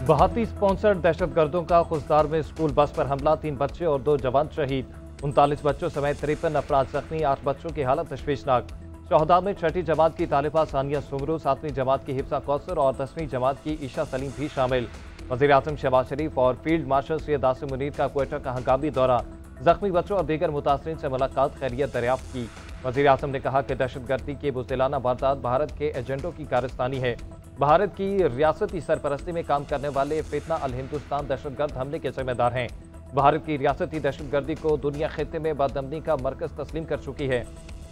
भारतीय स्पॉन्सर्ड दहशतगर्दों का खुजदार में स्कूल बस पर हमला, 3 बच्चे और 2 जवान शहीद, 39 बच्चों समेत 53 अफराद जख्मी, 8 बच्चों की हालत तशवीशनाक। शहदा में 6ठी जमात की तालिबा सानिया सुमरू, 7वीं जमात की हिफ्सा कौसर और 10वीं जमात की ईशा सलीम भी शामिल। वज़ीर-ए-आज़म शहबाज शरीफ और फील्ड मार्शल सैयद आसिम मुनीर का क्वेटा का हंगामी दौरा, जख्मी बच्चों और दीगर मुतासरीन से मुलाकात, खैरियत दरियाफ्त की। वज़ीर-ए-आज़म ने कहा कि दहशतगर्दी की बुज़दिलाना वारदात भारत के एजेंडों की कारस्तानी है। भारत की रियासती सरपरस्ती में काम करने वाले फितना अल हिंदुस्तान दहशतगर्द हमले के जिम्मेदार हैं। भारत की रियासती दहशतगर्दी को दुनिया खित्ते में बदअमनी का मरकज तस्लीम कर चुकी है।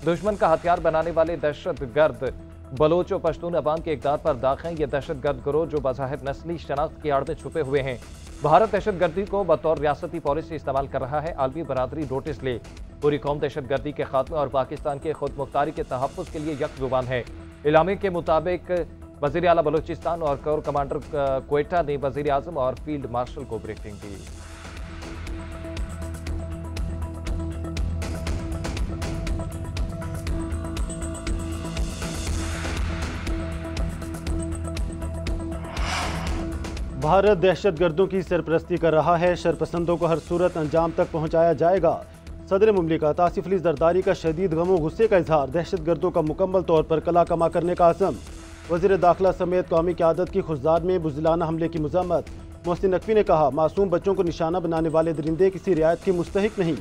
दुश्मन का हथियार बनाने वाले दहशतगर्द बलोच और पश्तून अवाम के इक़दार पर दाग हैं। ये दहशतगर्द गिरोह जो बज़ाहिर नस्ली शनाख्त की आड़ में छुपे हुए हैं। भारत दहशतगर्दी को बतौर रियासती पॉलिसी इस्तेमाल कर रहा है। आलमी बरादरी नोटिस ले, पूरी कौम दहशतगर्दी के खात्मे और पाकिस्तान के खुद मुख्तारी के तहफ़्फ़ुज़ के लिए यकजुबान है। इलामी के मुताबिक वज़ीर आला बलूचिस्तान और कोर कमांडर क्वेटा ने वज़ीर आज़म और फील्ड मार्शल को ब्रीफिंग दी। भारत दहशतगर्दों की सरपरस्ती कर रहा है, शरपसंदों को हर सूरत अंजाम तक पहुंचाया जाएगा। सदर मुमलिकत आसिफ अली जरदारी का शदीद गम व गुस्से का इजहार, दहशतगर्दों का मुकम्मल तौर पर कला कमा करने का आज़म। वज़ीर दाखिला समेत कौमी क़यादत की खुजदार में बुज़दिलाना हमले की मज़म्मत। मोहसिन नकवी ने कहा, मासूम बच्चों को निशाना बनाने वाले दरिंदे किसी रियायत के मुस्तहिक नहीं।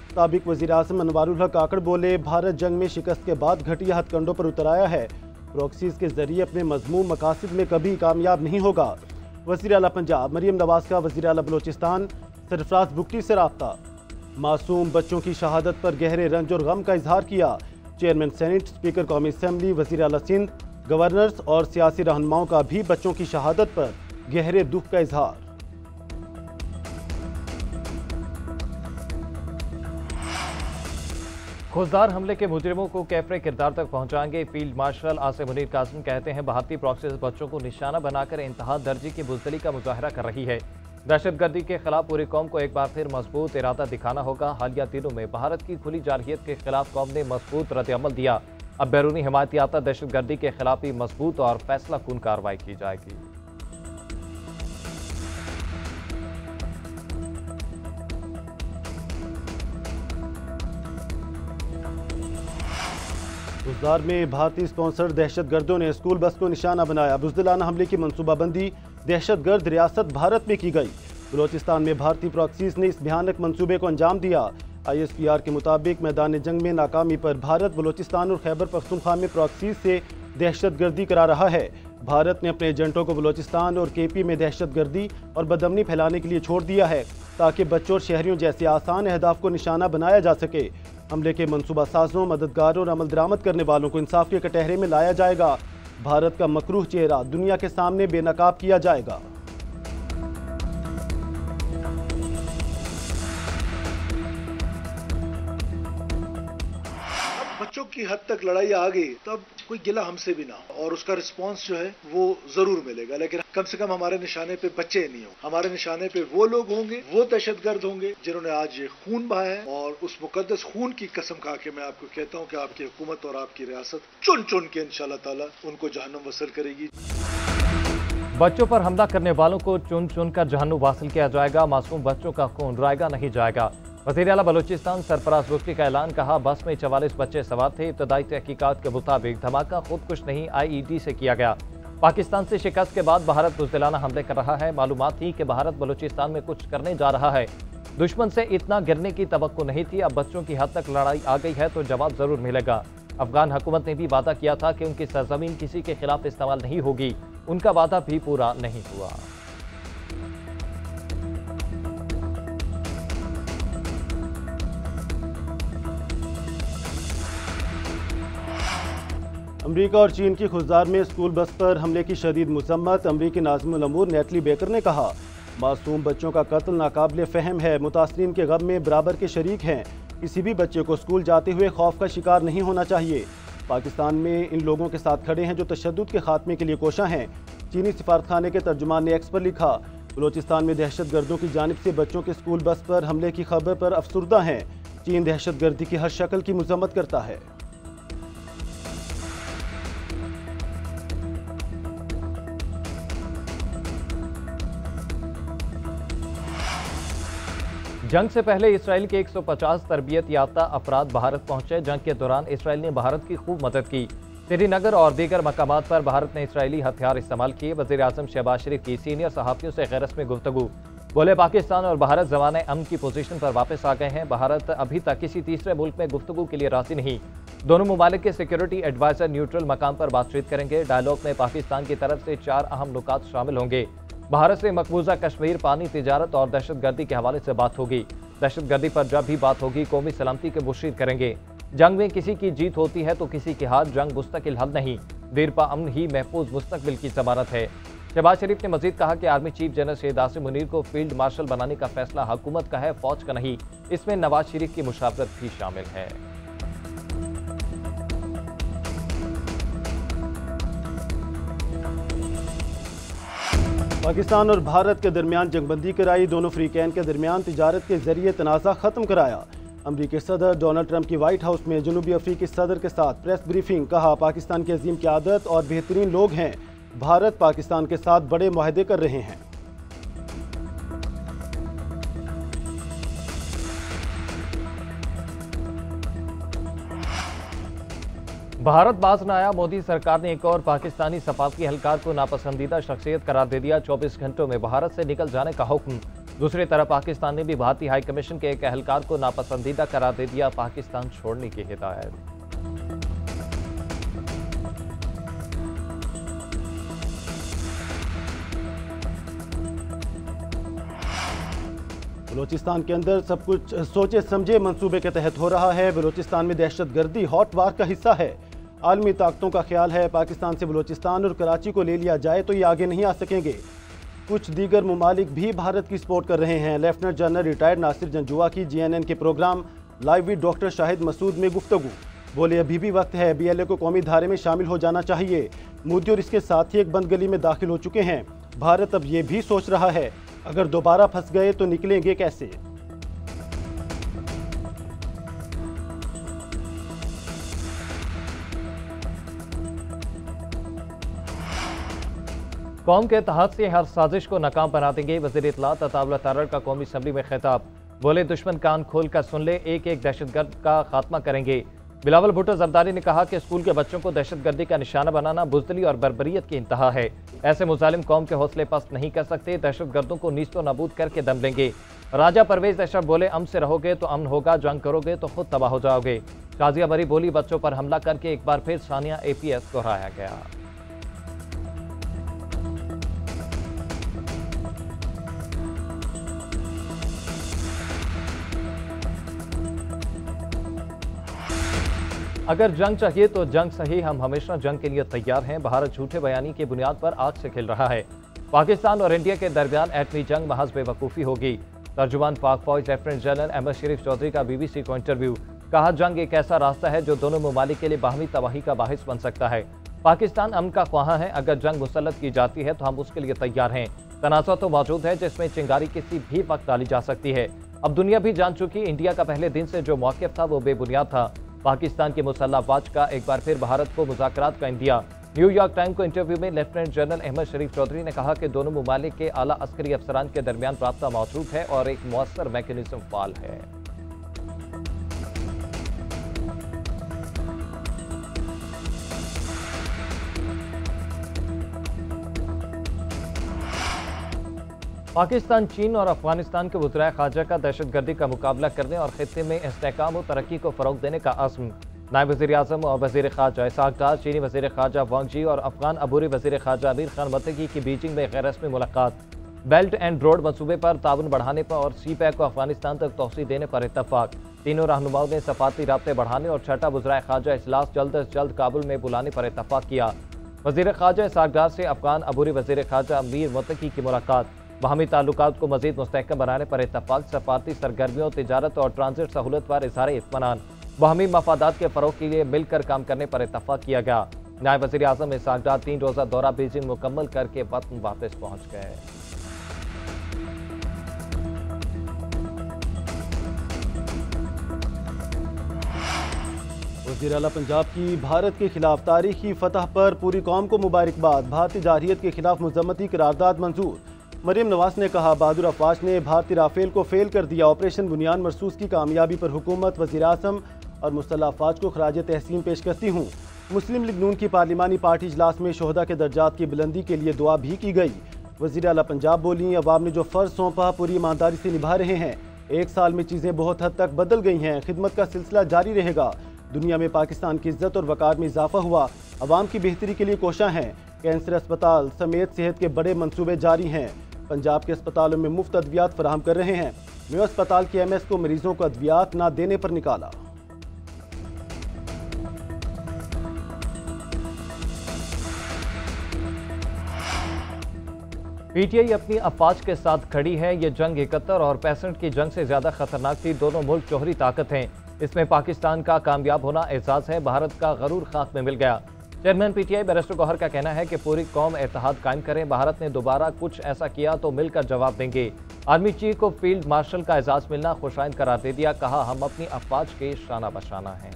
साबिक वज़ीर आज़म अनवारुल हक काकड़ बोले, भारत जंग में शिकस्त के बाद घटिया हथकंडों पर उतर आया है। प्रॉक्सीज़ के जरिए अपने मज़मूम मकासद में कभी कामयाब नहीं होगा। वज़ीर आला पंजाब मरियम नवाज़ का वज़ीर आला बलूचिस्तान सरफराज बुगटी से राब्ता। मासूम बच्चों की शहादत पर गहरे रंज और गम का इजहार किया। चेयरमैन सेनेट, स्पीकर कौमी असम्बली, वज़ीर आला सिंध, गवर्नर्स और सियासी रहनुमाओं का भी बच्चों की शहादत पर गहरे दुख का इजहार। खुजदार हमले के मुजरिमों को कैफरे किरदार तक पहुंचाएंगे। फील्ड मार्शल आसिम मुनीर कासिम कहते हैं, भारतीय प्रॉक्सीज बच्चों को निशाना बनाकर इंतहा दर्जे की बुज़दिली का मुजाहरा कर रही है। दहशतगर्दी के खिलाफ पूरी कौम को एक बार फिर मजबूत इरादा दिखाना होगा। हालिया दिनों में भारत की खुली जारहियत के खिलाफ कौम ने मजबूत रद्द-ए-अमल दिया। अब बैरूनी हिमायतियाता दहशतगर्दी के खिलाफ भी मजबूत और फैसला कुन कार्रवाई की जाएगी। गुजदार में भारतीय स्पॉन्सर्ड दहशतगर्दों ने स्कूल बस को निशाना बनाया। बुज़दिलाना हमले की मनसूबाबंदी दहशतगर्द रियासत भारत में की गई। बलूचिस्तान में भारतीय प्रॉक्सीज ने इस भयानक मंसूबे को अंजाम दिया। ISPR के मुताबिक मैदान जंग में नाकामी पर भारत बलूचिस्तान और खैबर पख्तूनख्वा में प्रॉक्सीज से दहशतगर्दी करा रहा है। भारत ने अपने एजेंटों को बलूचिस्तान और KP में दहशतगर्दी और बदअमनी फैलाने के लिए छोड़ दिया है, ताकि बच्चों और शहरियों जैसे आसान अहदाफ को निशाना बनाया जा सके। हमले के मनसूबा साजों, मददगारों और अमल दरामद करने वालों को इंसाफ के कटहरे में लाया जाएगा। भारत का मकरूह चेहरा दुनिया के सामने बेनकाब किया जाएगा। बच्चों की हद तक लड़ाई आ गई, तब कोई गिला हमसे भी ना हो और उसका रिस्पांस जो है वो जरूर मिलेगा। लेकिन कम से कम हमारे निशाने पे बच्चे नहीं हो, हमारे निशाने पे वो लोग होंगे, वो दहशतगर्द होंगे जिन्होंने आज ये खून बहाया है। और उस मुकद्दस खून की कसम खा के मैं आपको कहता हूँ कि आपकी हुकूमत और आपकी रियासत चुन चुन के इंशाअल्लाह ताला उनको जहन्नुम वसल करेगी। बच्चों पर हमला करने वालों को चुन चुन कर जहन्नुम वासिल किया जाएगा। मासूम बच्चों का खून रायगा नहीं जाएगा। वज़ीर आला बलूचिस्तान सरफराज बुगटी का ऐलान। कहा, बस में 44 बच्चे सवार थे। इब्तदाई तहकीकात के मुताबिक धमाका खुदकुश नहीं IED से किया गया। पाकिस्तान से शिकस्त के बाद भारत बुज़दिलाना हमले कर रहा है। मालूमात थी कि भारत बलूचिस्तान में कुछ करने जा रहा है। दुश्मन से इतना गिरने की तवक्को नहीं थी। अब बच्चों की हद तक लड़ाई आ गई है तो जवाब जरूर मिलेगा। अफगान हुकूमत ने भी वादा किया था कि उनकी सरजमीन किसी के खिलाफ इस्तेमाल नहीं होगी। उनका वादा भी पूरा नहीं हुआ। अमरीका और चीन की खुजदार में स्कूल बस पर हमले की शदीद मजम्मत। अमरीकी नाज़िमुल अमूर नेटली बेकर ने कहा, मासूम बच्चों का कत्ल नाकाबिले फ़हम है। मुतासरीन के गम में बराबर के शरीक हैं। किसी भी बच्चे को स्कूल जाते हुए खौफ का शिकार नहीं होना चाहिए। पाकिस्तान में इन लोगों के साथ खड़े हैं जो तशद्दुद के खात्मे के लिए कोशां हैं। चीनी सिफारतखाने के तर्जुमान ने एक्स पर लिखा, बलूचिस्तान में दहशतगर्दों की जानिब से बच्चों के स्कूल बस पर हमले की खबर पर अफसुर्दा हैं। चीन दहशतगर्दी की हर शक्ल की मजम्मत करता है। जंग से पहले इसराइल के 150 तरबियत याफ्ता अफराद भारत पहुंचे। जंग के दौरान इसराइल ने भारत की खूब मदद की। श्रीनगर और दीगर मकामात पर भारत ने इसराइली हथियार इस्तेमाल किए। वज़ीर आज़म शहबाज शरीफ की सीनियर सहाफ़ियों से गैर रस्मी गुफ्तगू। बोले, पाकिस्तान और भारत ज़माने अमन की पोजीशन पर वापस आ गए हैं। भारत अभी तक किसी तीसरे मुल्क में गुफ्तगू के लिए राजी नहीं। दोनों ममालिक के सिक्योरिटी एडवाइजर न्यूट्रल मकाम पर बातचीत करेंगे। डायलॉग में पाकिस्तान की तरफ से 4 अहम नुकात शामिल होंगे। भारत से मकबूजा कश्मीर, पानी, तिजारत और दहशतगर्दी के हवाले से बात होगी। दहशतगर्दी पर जब भी बात होगी कौमी सलामती के मुशीर करेंगे। जंग में किसी की जीत होती है तो किसी की हार। जंग मुस्तकिल हल नहीं, देरपा अमन ही महफूज मुस्तकबिल की जमानत है। शहबाज शरीफ ने मजीद कहा कि army chief general Syed Asim Munir को फील्ड मार्शल बनाने का फैसला हुकूमत का है, फौज का नहीं। इसमें नवाज शरीफ की मुशावरत भी शामिल है। पाकिस्तान और भारत के दरमियान जंगबंदी कराई। दोनों फ्रीकैन के दरमियान तिजारत के जरिए तनाज़ा खत्म कराया। अमरीकी सदर डोनाल्ड ट्रंप की व्हाइट हाउस में जनूबी अफ्रीकी सदर के साथ प्रेस ब्रीफिंग। कहा, पाकिस्तान की अजीम क़यादत और बेहतरीन लोग हैं। भारत पाकिस्तान के साथ बड़े मुआहदे कर रहे हैं। भारत बाज न आया। मोदी सरकार ने एक और पाकिस्तानी सफारती एहलकार को नापसंदीदा शख्सियत करार दे दिया। 24 घंटों में भारत से निकल जाने का हुक्म। दूसरी तरफ पाकिस्तान ने भी भारतीय हाई कमीशन के एक एहलकार को नापसंदीदा करार दे दिया। पाकिस्तान छोड़ने की हिदायत। बलूचिस्तान के अंदर सब कुछ सोचे समझे मंसूबे के तहत हो रहा है। बलूचिस्तान में दहशतगर्दी हॉट वार का हिस्सा है। आलमी ताकतों का ख्याल है पाकिस्तान से बलूचिस्तान और कराची को ले लिया जाए तो ये आगे नहीं आ सकेंगे। कुछ दीगर ममालिक भी भारत की सपोर्ट कर रहे हैं। Lieutenant general retired Nasir Janjua की GNN के program live with doctor Shahid Masood में गुफ्तगू। बोले, अभी भी वक्त है, BLA को कौमी धारे में शामिल हो जाना चाहिए। मोदी और इसके साथी एक बंद गली में दाखिल हो चुके हैं। भारत अब ये भी सोच रहा है, अगर दोबारा फंस गए तो निकलेंगे कैसे। कौम के इत्तेहाद से हर साजिश को नाकाम बना देंगे। वज़ीर इत्तलात अताउल्लाह तारड़ का कौमी असम्बली में खिताब। बोले, दुश्मन कान खोल कर सुन ले, एक एक दहशतगर्द का खात्मा करेंगे। बिलावल भुट्टो जरदारी ने कहा कि स्कूल के बच्चों को दहशतगर्दी का निशाना बनाना बुज़दिली और बर्बरियत की इंतहा है। ऐसे मुजालिम कौम के हौसले पस्त नहीं कर सकते। दहशतगर्दों को नीस्तो नाबूद करके दम लेंगे। राजा परवेज अशरफ बोले, अमन से रहोगे तो अमन होगा, जंग करोगे तो खुद तबाह हो जाओगे। शाजिया बरी बोली, बच्चों पर हमला करके एक बार फिर सानिया APS दोहराया गया। अगर जंग चाहिए तो जंग सही, हम हमेशा जंग के लिए तैयार हैं। भारत झूठे बयानी की बुनियाद पर आग से खेल रहा है। पाकिस्तान और इंडिया के दरमियान एटमी जंग महज बेवकूफ़ी होगी। तर्जुमान पाक फौज लेफ्टिनेंट जनरल अहमद शरीफ चौधरी का BBC को इंटरव्यू। कहा, जंग एक ऐसा रास्ता है जो दोनों ममालिक के लिए बाहमी तबाही का बाहिस बन सकता है। पाकिस्तान अमन का ख्वाह है। अगर जंग मुसल्लत की जाती है तो हम उसके लिए तैयार हैं। तनाज़ा तो मौजूद है जिसमें चिंगारी किसी भी वक्त डाली जा सकती है। अब दुनिया भी जान चुकी, इंडिया का पहले दिन से जो मौक़िफ़ था वो बेबुनियाद था। पाकिस्तान की मुसल्लह अफवाज का एक बार फिर भारत को मुज़ाकरात का इंदिया। न्यूयॉर्क टाइम को इंटरव्यू में लेफ्टिनेंट जनरल अहमद शरीफ चौधरी ने कहा कि दोनों ममालिक के आला अस्करी अफसरान के दरमियान राब्ता मौजूद है और एक मौसर मैकेनिज्म फाल है। पाकिस्तान, चीन और अफगानिस्तान के वज़ीर ख़ारजा का दहशतगर्दी का मुकाबला करने और खित्ते में इस्तेहकाम और तरक्की को फ़रोग़ देने का अज़्म। नायब वज़ीर आज़म और वज़ीर ख़ारजा इसाक डार, चीनी वज़ीर ख़ारजा वांग जी और अफ़गान अबूरी वज़ीर ख़ारजा अमीर खान मुत्तकी की बीजिंग में गैर रस्मी मुलाकात। बेल्ट एंड रोड मंसूबे पर ताउन बढ़ाने पर और CPEC को अफगानिस्तान तक तोसी देने पर इत्तफ़ाक़। तीनों रहनुमाओं ने सफ़ारती राब्ते बढ़ाने और छठा वज़ीर ख़ारजा इजलास जल्द अज जल्द काबुल में बुलाने पर इत्तफ़ाक़ किया। वज़ीर ख़ारजा इसाक डार से अफ़गान अबूरी वज़ीर ख़ारजा अमीर मुत्तकी की मुलाकात। बाहमी ताल्लुकात को मज़ीद मुस्तहकम बनाने पर इत्तफ़ाक़। सफ़ारती सरगर्मियों, तिजारत और ट्रांजिट सहूलत पर इज़हार इत्मीनान। बाहमी मफादात के फ़रोग़ के लिए मिलकर काम करने पर इत्तफ़ाक़ किया गया। नायब वज़ीर आज़म इसाक डार 3 रोज़ा दौरा बीजिंग मुकम्मल करके वतन वापस पहुँच गए। वज़ीर आला पंजाब की भारत के खिलाफ तारीखी फतह पर पूरी कौम को मुबारकबाद। भारतीय जारहियत के खिलाफ मज़म्मती करारदाद मंजूर। मरीम नवाज ने कहा, बहादुर अफवाज ने भारतीय राफेल को फेल कर दिया। ऑपरेशन बुनियान मरसूस की कामयाबी पर हुकूमत, वज़ीर-ए-आज़म और मुसल्लह अफवाज को खराज तहसीन पेश करती हूँ। मुस्लिम लीग नून की पार्लिमानी पार्टी इजलास में शोहदा के दर्जात की बुलंदी के लिए दुआ भी की गई। वज़ीर आला पंजाब बोली, अवाम ने जो फ़र्ज सौंपा पूरी ईमानदारी से निभा रहे हैं। 1 साल में चीज़ें बहुत हद तक बदल गई हैं। खिदमत का सिलसिला जारी रहेगा। दुनिया में पाकिस्तान की इज्जत और वक़ार में इजाफा हुआ। अवाम की बेहतरी के लिए कोशां हैं। कैंसर अस्पताल समेत सेहत के बड़े मंसूबे जारी हैं। पंजाब के अस्पतालों में मुफ्त अद्वियात फराहम कर रहे हैं। मेयो अस्पताल के MS को मरीजों को अद्वियात न देने पर निकाला। PTI अपनी अफवाज के साथ खड़ी है। ये जंग 71 और 65 की जंग से ज्यादा खतरनाक थी। दोनों मुल्क जौहरी ताकत हैं। इसमें पाकिस्तान का कामयाब होना एजाज है। भारत का गरूर खाक में मिल गया। चेयरमैन PTI बैरिस्टर गौहर का कहना है कि पूरी कौम एतहाद कायम करें। भारत ने दोबारा कुछ ऐसा किया तो मिलकर जवाब देंगे। आर्मी चीफ को फील्ड मार्शल का एजाज मिलना खुशाइंद करार दे दिया। कहा, हम अपनी अफवाज के शाना बशाना हैं।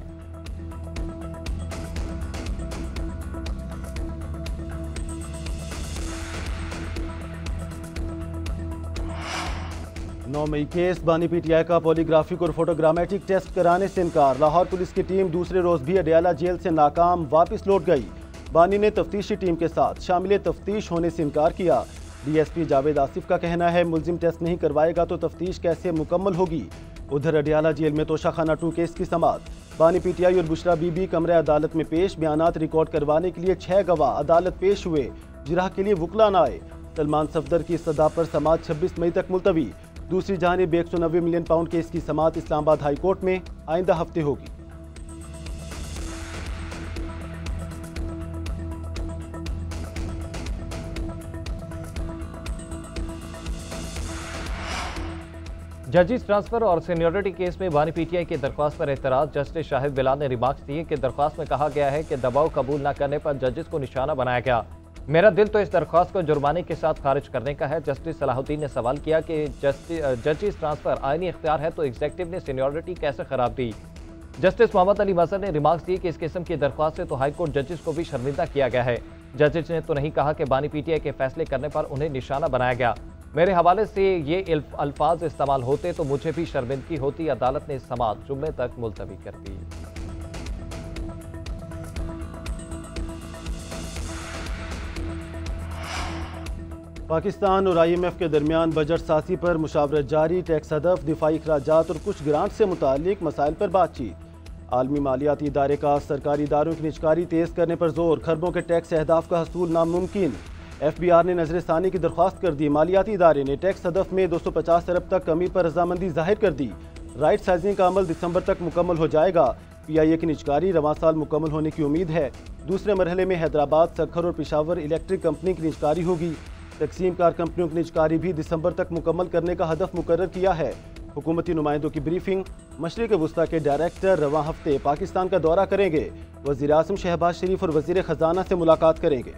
नौ मई केस, बानी PTI का पॉलीग्राफिक और फोटोग्रामेटिक टेस्ट कराने से इनकार। लाहौर पुलिस की टीम दूसरे रोज भी अडयाला जेल से नाकाम वापस लौट गई। बानी ने तफ्तीशी टीम के साथ शामिल तफ्तीश होने से इनकार किया। DSP जावेद आसिफ का कहना है, मुलजिम टेस्ट नहीं करवाएगा तो तफ्तीश कैसे मुकम्मल होगी। उधर अडयाला जेल में तोशाखाना 2 केस की समाअत। बानी PTI और बुशरा बीबी कमरे अदालत में पेश। बयानात रिकॉर्ड करवाने के लिए 6 गवाह अदालत पेश हुए। जिरह के लिए वुकला न आए। सलमान सफदर की सदा पर समाअत 26 मई तक मुलतवी। दूसरी जानिब 190 मिलियन पाउंड केस की समाअत इस्लामाबाद हाई कोर्ट में आइंदा हफ्ते होगी। जजिस ट्रांसफर और सीनियरिटी केस में बानी PTI की दरख्वास्त पर एतराज। जस्टिस शाहिद बिलाल ने रिमार्क्स दिए कि दरख्वास्त में कहा गया है कि दबाव कबूल न करने पर जजिस को निशाना बनाया गया। मेरा दिल तो इस दरख्वास्त को जुर्माने के साथ खारिज करने का है। जस्टिस सलाहुद्दीन ने सवाल किया कि जजिस ट्रांसफर आईनी इख्तियार है तो एग्जेक्टिव ने सीनियरिटी कैसे खराब दी। जस्टिस मोहम्मद अली मजहर ने रिमार्क्स दिए कि इस किस्म की दरख्वास्त से तो हाईकोर्ट जजिस को भी शर्मिंदा किया गया है। जजिस ने तो नहीं कहा कि बानी PTI के फैसले करने पर उन्हें निशाना बनाया गया। मेरे हवाले से ये अल्फाज इस्तेमाल होते तो मुझे भी शर्मिंदगी होती। अदालत ने समाअत जुम्मे तक मुलतवी कर दी। पाकिस्तान और IMF के दरमियान बजट साजी पर मुशावरत जारी। टैक्स हदफ, दिफाई अखराजात और कुछ ग्रांट से मुतालिक मसाइल पर बातचीत। आलमी मालियाती इदारे का सरकारी इदारों की निजकारी तेज करने पर जोर। खरबों के टैक्स अहदाफ का हसूल नामुमकिन। FBR ने नजरसानी की दरख्वास्त कर दी। मालियाती इदारे ने टैक्स हदफ में 250 अरब तक कमी पर रजामंदी जाहिर कर दी। राइट साइजिंग का अमल दिसंबर तक मुकम्मल हो जाएगा। PIA की निजकारी रवां साल मुकम्मल होने की उम्मीद है। दूसरे मरहले में हैदराबाद, सखर और पेशावर इलेक्ट्रिक कंपनी की निजकारी होगी। तकसीम कार कंपनियों की निजकारी भी दिसंबर तक मुकम्मल करने का हदफ मुकर्रर किया है। हुकूमती नुमाइंदों की ब्रीफिंग। मशरिक़ वस्ता के डायरेक्टर रवां हफ्ते पाकिस्तान का दौरा करेंगे। वज़ीर-ए-आज़म शहबाज शरीफ और वज़ीर ख़जाना से मुलाकात करेंगे।